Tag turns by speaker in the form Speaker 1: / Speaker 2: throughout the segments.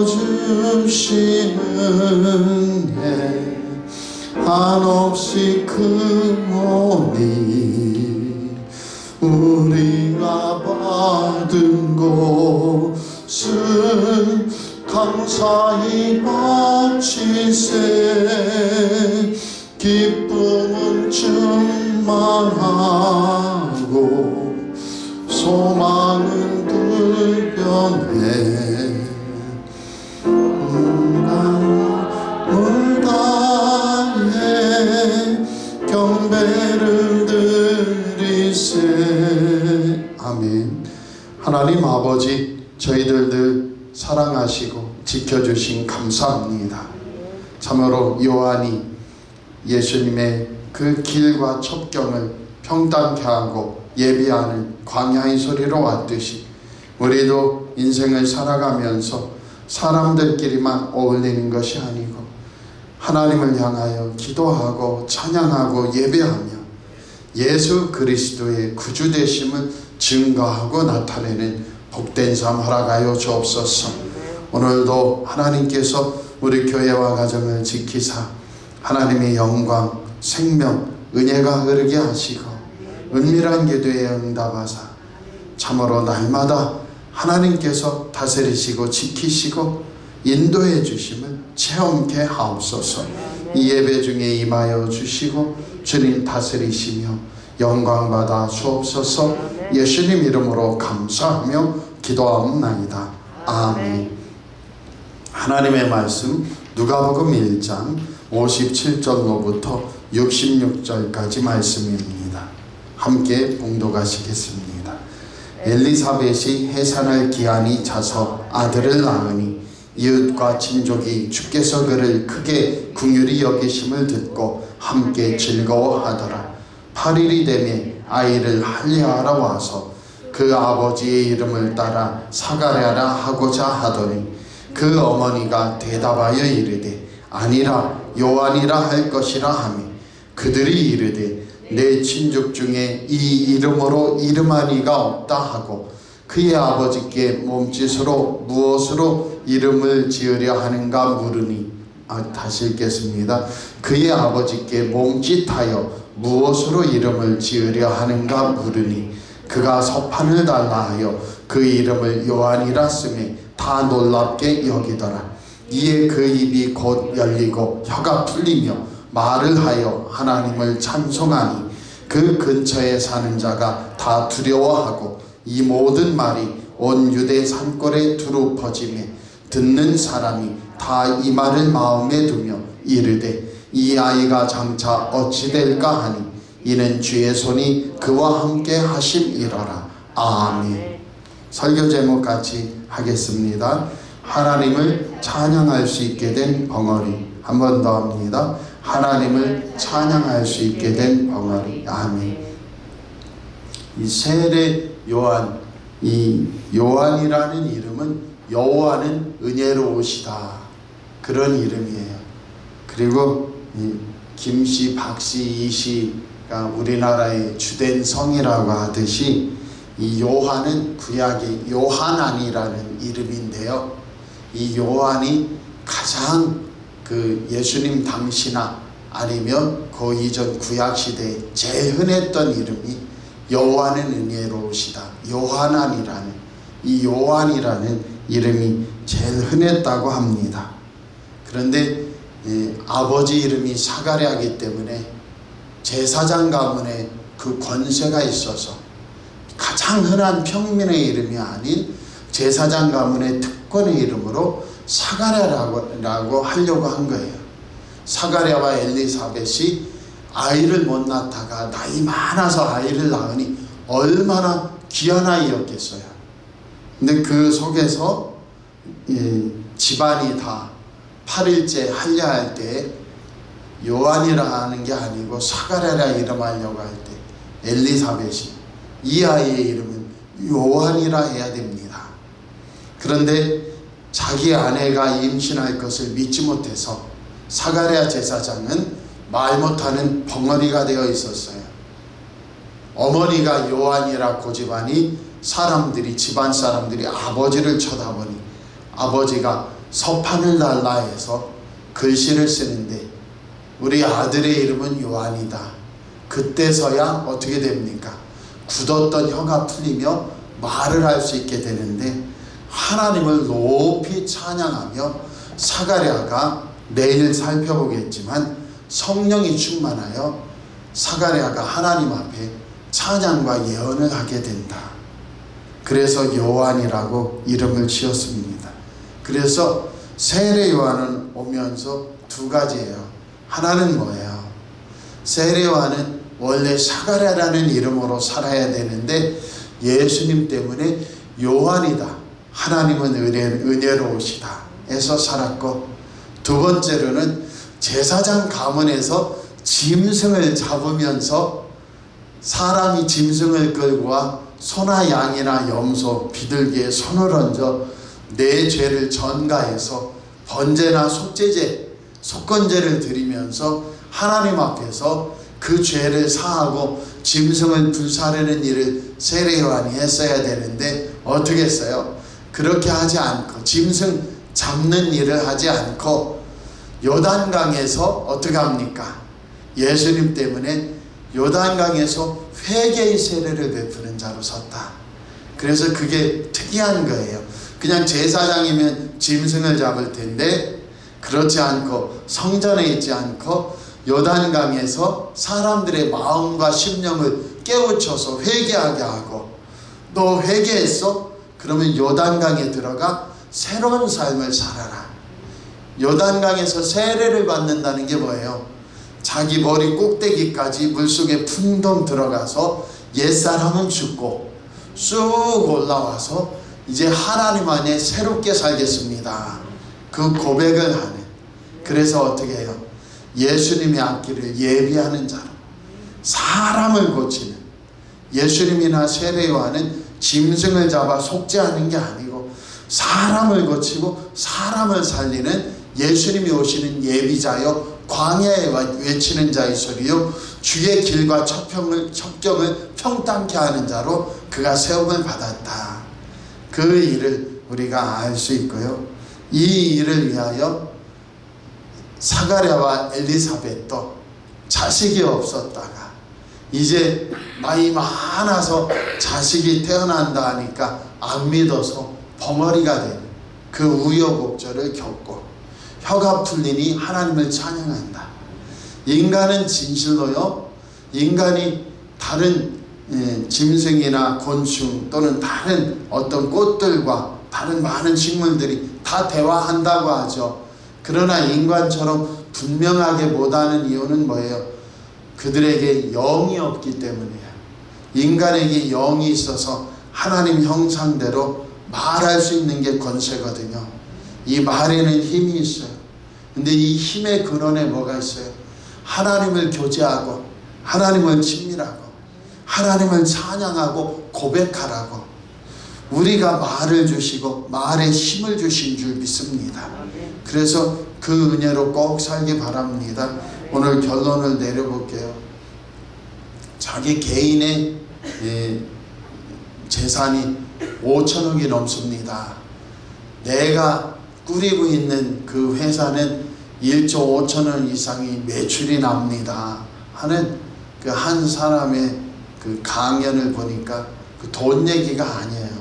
Speaker 1: 주신 은혜 한없이 크오니 우리가 받은 것을 감사히 바치세. 기쁨은 충만하고 소망은 불변해. 물다해 경배를 드리세. 아멘. 하나님 아버지, 저희들을 사랑하시고 지켜주신 감사합니다. 참으로 요한이 예수님의 그 길과 첩경을 평탄케 하고 예비하는 광야의 소리로 왔듯이 우리도 인생을 살아가면서 사람들끼리만 어울리는 것이 아니고 하나님을 향하여 기도하고 찬양하고 예배하며 예수 그리스도의 구주 되심을 증거하고 나타내는 복된 삶 허락하여 주옵소서. 오늘도 하나님께서 우리 교회와 가정을 지키사 하나님의 영광, 생명, 은혜가 흐르게 하시고 은밀한 기도에 응답하사 참으로 날마다 하나님께서 다스리시고 지키시고 인도해 주심을 체험케 하옵소서. 이 예배 중에 임하여 주시고 주님 다스리시며 영광받아 주옵소서. 예수님 이름으로 감사하며 기도하옵나이다. 아멘. 하나님의 말씀 누가복음 1장 57절로부터 66절까지 말씀입니다. 함께 봉독하시겠습니다. 엘리사벳이 해산할 기한이 차서 아들을 낳으니 이웃과 친족이 주께서 그를 크게 긍휼히 여기심을 듣고 함께 즐거워하더라. 8일이 되매 아이를 할례하러 와서 그 아버지의 이름을 따라 사가랴라 하고자 하더니 그 어머니가 대답하여 이르되 아니라 요한이라 할 것이라 하며 그들이 이르되 내 친족 중에 이 이름으로 이름한 이가 없다 하고 그의 아버지께 몸짓으로 무엇으로 이름을 지으려 하는가 물으니 다시 읽겠습니다. 그의 아버지께 몸짓하여 무엇으로 이름을 지으려 하는가 물으니 그가 서판을 달라 하여 그 이름을 요한이라 쓰매 다 놀랍게 여기더라. 이에 그 입이 곧 열리고 혀가 풀리며 말을 하여 하나님을 찬송하니 그 근처에 사는 자가 다 두려워하고 이 모든 말이 온 유대 산골에 두루 퍼지매 듣는 사람이 다 이 말을 마음에 두며 이르되 이 아이가 장차 어찌 될까 하니 이는 주의 손이 그와 함께 하심이로라. 아멘. 설교 제목 같이 하겠습니다. 하나님을 찬양할 수 있게 된 벙어리. 한 번 더 합니다. 하나님을 찬양할 수 있게 된 벙어리. 아멘. 이 세례 요한, 이 요한이라는 이름은 여호와는 은혜로우시다 그런 이름이에요. 그리고 김씨, 박씨, 이씨가 우리나라의 주된 성이라고 하듯이 이 요한은 구약의 요하난이라는 이름인데요. 이 요한이 가장 그 예수님 당시나 아니면 그 이전 구약시대에 제일 흔했던 이름이 여호와는 은혜로우시다. 요하난이라는 이 요한이라는 이름이 제일 흔했다고 합니다. 그런데 아버지 이름이 사가랴이기 때문에 제사장 가문에 그 권세가 있어서 가장 흔한 평민의 이름이 아닌 제사장 가문의 특권의 이름으로 사가랴라고 하려고 한 거예요. 사가랴와 엘리사벳이 아이를 못 낳다가 나이 많아서 아이를 낳으니 얼마나 귀한 아이였겠어요. 근데 그 속에서 집안이 다 8일째 할례할 때 요한이라 하는 게 아니고 사가랴라 이름하려고 할 때 엘리사벳이 이 아이의 이름은 요한이라 해야 됩니다. 그런데 자기 아내가 임신할 것을 믿지 못해서 사가랴 제사장은 말 못하는 벙어리가 되어 있었어요. 어머니가 요한이라 고집하니 집안 사람들이 아버지를 쳐다보니 아버지가 서판을 달라 해서 글씨를 쓰는데 우리 아들의 이름은 요한이다. 그때서야 어떻게 됩니까? 굳었던 혀가 풀리며 말을 할 수 있게 되는데, 하나님을 높이 찬양하며, 사가랴가 내일 살펴보겠지만 성령이 충만하여 사가랴가 하나님 앞에 찬양과 예언을 하게 된다. 그래서 요한이라고 이름을 지었습니다. 그래서 세례 요한은 오면서 두 가지예요. 하나는 뭐예요? 세례 요한은 원래 사가랴라는 이름으로 살아야 되는데 예수님 때문에 요한이다, 하나님은 은혜로우시다 해서 살았고, 두 번째로는 제사장 가문에서 짐승을 잡으면서 사람이 짐승을 끌고 와 소나 양이나 염소, 비둘기에 손을 얹어 내 죄를 전가해서 번제나 속죄제, 속건제를 드리면서 하나님 앞에서 그 죄를 사하고 짐승을 불사르는 일을 세례 요한이 했어야 되는데 어떻게 했어요? 그렇게 하지 않고, 짐승 잡는 일을 하지 않고 요단강에서 어떻게 합니까? 예수님 때문에 요단강에서 회개의 세례를 베푸는 자로 섰다. 그래서 그게 특이한 거예요. 그냥 제사장이면 짐승을 잡을 텐데 그렇지 않고, 성전에 있지 않고 요단강에서 사람들의 마음과 심령을 깨우쳐서 회개하게 하고, 너 회개했어? 그러면 요단강에 들어가 새로운 삶을 살아라. 요단강에서 세례를 받는다는 게 뭐예요? 자기 머리 꼭대기까지 물속에 풍덩 들어가서 옛사람은 죽고 쑥 올라와서 이제 하나님 안에 새롭게 살겠습니다, 그 고백을 하는. 그래서 어떻게 해요? 예수님의 앞길을 예비하는 자로 사람을 고치는, 예수님이나 세례 요한은 짐승을 잡아 속죄하는 게 아니고 사람을 고치고 사람을 살리는, 예수님이 오시는 예비자요, 광야에 외치는 자의 소리요, 주의 길과 첩경을 평탄케 하는 자로 그가 세움을 받았다. 그 일을 우리가 알 수 있고요. 이 일을 위하여 사가랴와 엘리사벳도 자식이 없었다가 이제 나이 많아서 자식이 태어난다 하니까 안 믿어서 벙어리가 되는 그 우여곡절을 겪고 혀가 풀리니 하나님을 찬양한다. 인간은 진실로요, 인간이 다른 짐승이나 곤충 또는 다른 어떤 꽃들과 다른 많은 식물들이 다 대화한다고 하죠. 그러나 인간처럼 분명하게 못하는 이유는 뭐예요? 그들에게 영이 없기 때문이에요. 인간에게 영이 있어서 하나님 형상대로 말할 수 있는 게 권세거든요. 이 말에는 힘이 있어요. 근데 이 힘의 근원에 뭐가 있어요? 하나님을 교제하고 하나님을 친밀하고 하나님을 찬양하고 고백하라고 우리가 말을 주시고 말에 힘을 주신 줄 믿습니다. 그래서 그 은혜로 꼭 살기 바랍니다. 오늘 결론을 내려볼게요. 자기 개인의 재산이 5천억이 넘습니다. 내가 꾸리고 있는 그 회사는 1조 5천원 이상이 매출이 납니다 하는 그 한 사람의 그 강연을 보니까 그 돈 얘기가 아니에요.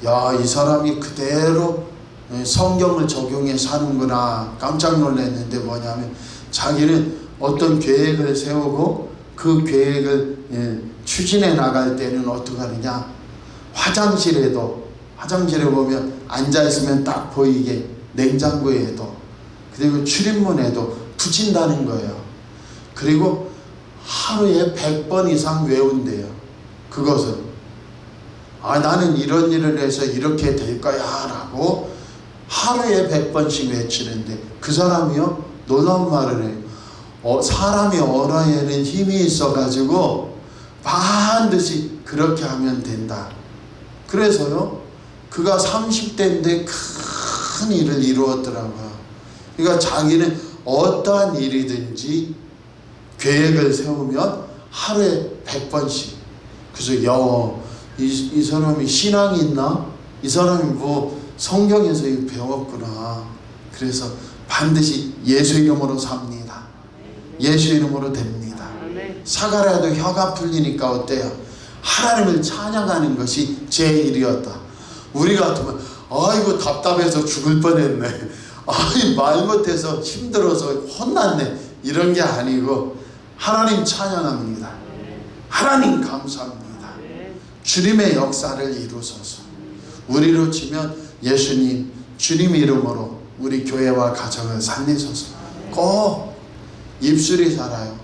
Speaker 1: 야, 이 사람이 그대로 성경을 적용해 사는구나 깜짝 놀랐는데 뭐냐면 보면 어떤 계획을 세우고 그 계획을 추진해 나갈 때는 어떻게 하느냐, 화장실에 보면 앉아있으면 딱 보이게 냉장고에도 그리고 출입문에도 붙인다는 거예요. 그리고 하루에 100번 이상 외운대요. 그것을 나는 이런 일을 해서 이렇게 될 거야 라고 하루에 100번씩 외치는데 그 사람이요 놀라운 말을 해요. 사람이 언어에는 힘이 있어가지고 반드시 그렇게 하면 된다. 그래서요 그가 30대인데 큰 일을 이루었더라고요. 그러니까 자기는 어떠한 일이든지 계획을 세우면 하루에 100번씩. 그래서 이 사람이 신앙이 있나? 이 사람이 뭐 성경에서 이거 배웠구나. 그래서 반드시 예수 이름으로 삽니다. 예수 이름으로 됩니다. 사가랴도 혀가 풀리니까 어때요? 하나님을 찬양하는 것이 제 일이었다. 우리 같으면 아이고 답답해서 죽을 뻔했네, 아이 말 못해서 힘들어서 혼났네, 이런 게 아니고 하나님 찬양합니다. 하나님 감사합니다. 주님의 역사를 이루소서. 우리로 치면 예수님, 주님 이름으로 우리 교회와 가정을 살리소서. 꼭 입술이 살아요.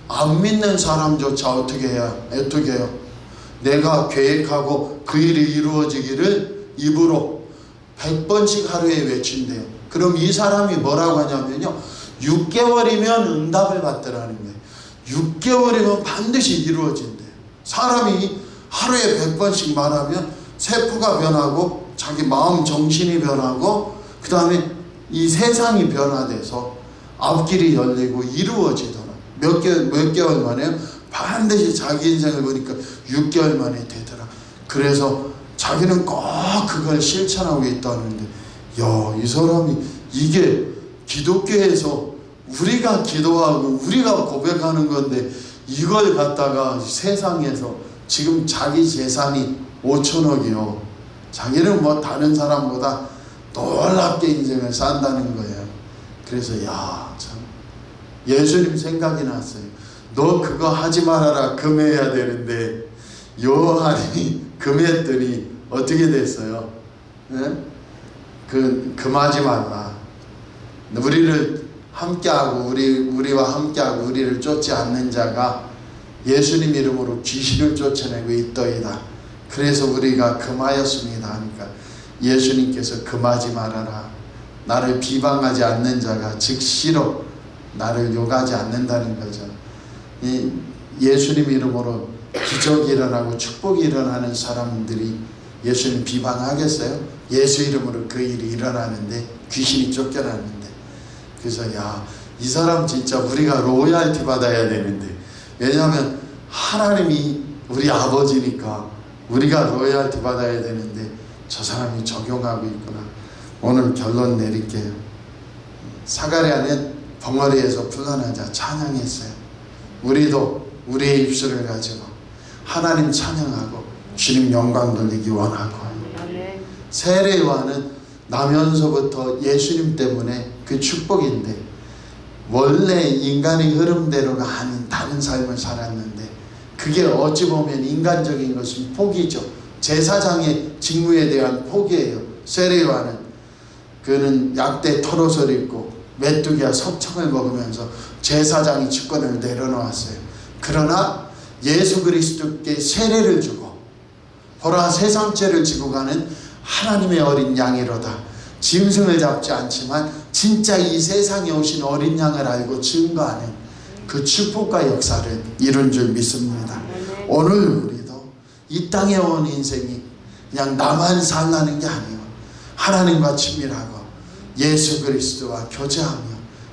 Speaker 1: 안 믿는 사람조차 어떻게 해요? 내가 계획하고 그 일이 이루어지기를 입으로 100번씩 하루에 외친대요. 그럼 이 사람이 뭐라고 하냐면요, 6개월이면 응답을 받더라는 거예요. 6개월이면 반드시 이루어진대요. 사람이 하루에 100번씩 말하면 세포가 변하고 자기 마음 정신이 변하고 그 다음에 이 세상이 변화돼서 앞길이 열리고 이루어지더라. 몇 개월 만에요? 반드시 자기 인생을 보니까 6개월 만에 되더라. 그래서 자기는 꼭 그걸 실천하고 있다는데, 야, 이 사람이 이게 기독교에서 우리가 기도하고 우리가 고백하는 건데 이걸 갖다가 세상에서 지금 자기 재산이 5천억이요. 자기는 뭐 다른 사람보다 놀랍게 인생을 산다는 거예요. 그래서 야, 참 예수님 생각이 났어요. 너 그거 하지 말아라, 금해야 되는데 요한이 금했더니 어떻게 됐어요? 네? 금하지 말라. 우리를 함께하고 우리와 함께하고 우리를 쫓지 않는 자가 예수님 이름으로 귀신을 쫓아내고 있더이다. 그래서 우리가 금하였습니다 하니까 예수님께서 금하지 말아라. 나를 비방하지 않는 자가 즉시로 나를 욕하지 않는다는 거죠. 이 예수님 이름으로 기적이 일어나고 축복이 일어나는 사람들이 예수님 비방하겠어요? 예수 이름으로 그 일이 일어나는데 귀신이 쫓겨나는데. 그래서 야, 이 사람 진짜 우리가 로열티 받아야 되는데, 왜냐하면 하나님이 우리 아버지니까 우리가 로열티 받아야 되는데 저 사람이 적용하고 있구나. 오늘 결론 내릴게요. 사가랴는 벙어리에서 풀려나자 찬양했어요. 우리도 우리의 입술을 가지고 하나님 찬양하고 주님 영광 돌리기 원하고, 세례 요한은 나면서부터 예수님 때문에 그 축복인데 원래 인간의 흐름대로가 아닌 다른 삶을 살았는데, 그게 어찌 보면 인간적인 것은 포기죠. 제사장의 직무에 대한 포기예요. 세례 요한은 그는 약대 털옷을 입고 메뚜기와 석청을 먹으면서 제사장의 직권을 내려놓았어요. 그러나 예수 그리스도께 세례를 주고 보라, 세상 죄를 지고 가는 하나님의 어린 양이로다. 짐승을 잡지 않지만 진짜 이 세상에 오신 어린 양을 알고 증거하는 그 축복과 역사를 이룬 줄 믿습니다. 오늘 우리도 이 땅에 온 인생이 그냥 나만 살라는 게 아니에요. 하나님과 친밀하고 예수 그리스도와 교제하며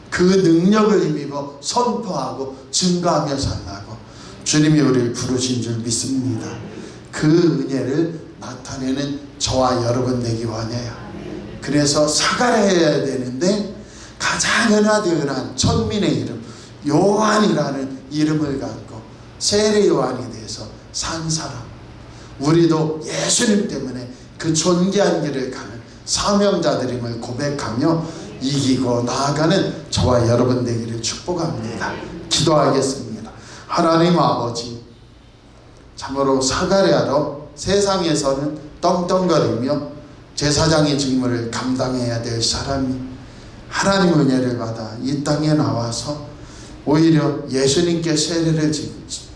Speaker 1: 그 능력을 힘입어 선포하고 증거하며 살라고 주님이 우리를 부르신 줄 믿습니다. 그 은혜를 나타내는 저와 여러분 되기 원해요. 그래서 사가랴해야 되는데 가장 은하대은한 천민의 이름 요한이라는 이름을 갖고 세례 요한이 돼서 산 사람, 우리도 예수님 때문에 그 존귀한 길을 가는 사명자들임을 고백하며 이기고 나아가는 저와 여러분 되기를 축복합니다. 기도하겠습니다. 하나님 아버지, 참으로 사가랴로 세상에서는 떵떵거리며 제사장의 직무를 감당해야 될 사람이 하나님 은혜를 받아 이 땅에 나와서 오히려 예수님께 세례를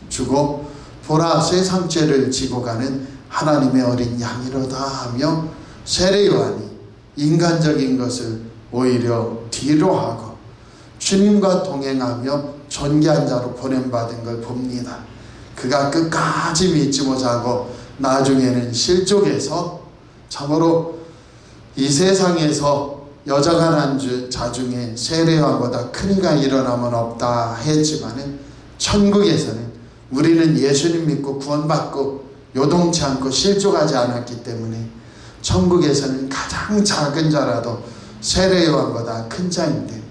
Speaker 1: 주고 보라, 세상 죄를 지고 가는 하나님의 어린 양이로다 하며 세례 요한이 인간적인 것을 오히려 뒤로 하고 주님과 동행하며 존귀한 자로 보냄받은 걸 봅니다. 그가 끝까지 믿지 못하고 나중에는 실족해서 참으로 이 세상에서 여자가 난 자 중에 세례 요한보다 큰 이가 일어나면 없다 했지만은 천국에서는 우리는 예수님 믿고 구원받고 요동치 않고 실족하지 않았기 때문에 천국에서는 가장 작은 자라도 세례 요한보다 큰 자인데,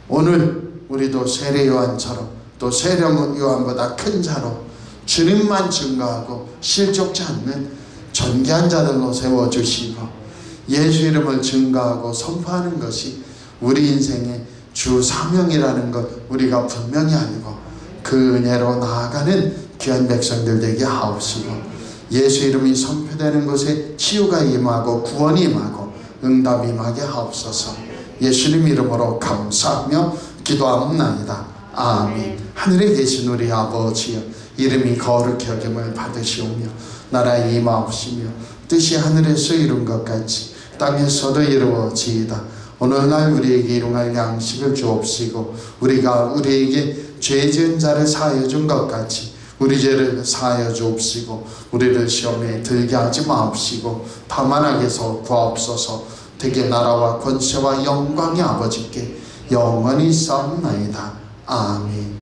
Speaker 1: 오늘 우리도 세례 요한처럼 또 세례 요한보다 큰 자로 주님만 증거하고 실족지 않는 존귀한 자들로 세워주시고 예수 이름을 증거하고 선포하는 것이 우리 인생의 주 사명이라는 것 우리가 분명히 알고 그 은혜로 나아가는 귀한 백성들 되게 하옵시고, 예수 이름이 선포되는 곳에 치유가 임하고 구원이 임하고 응답이 임하게 하옵소서. 예수님 이름으로 감사하며 기도하옵나이다. 아멘. 하늘에 계신 우리 아버지여, 이름이 거룩히 여김을 받으시오며 나라에 임하옵시며 뜻이 하늘에서 이룬 것 같이 땅에서도 이루어지이다. 오늘날 우리에게 일용할 양식을 주옵시고 우리가 우리에게 죄 지은 자를 사하여 준 것 같이 우리 죄를 사하여 주옵시고 우리를 시험에 들게 하지 마옵시고 다만 악에서 구하옵소서. 되게 나라와 권세와 영광이 아버지께 영원히 싸움나이다. 아멘.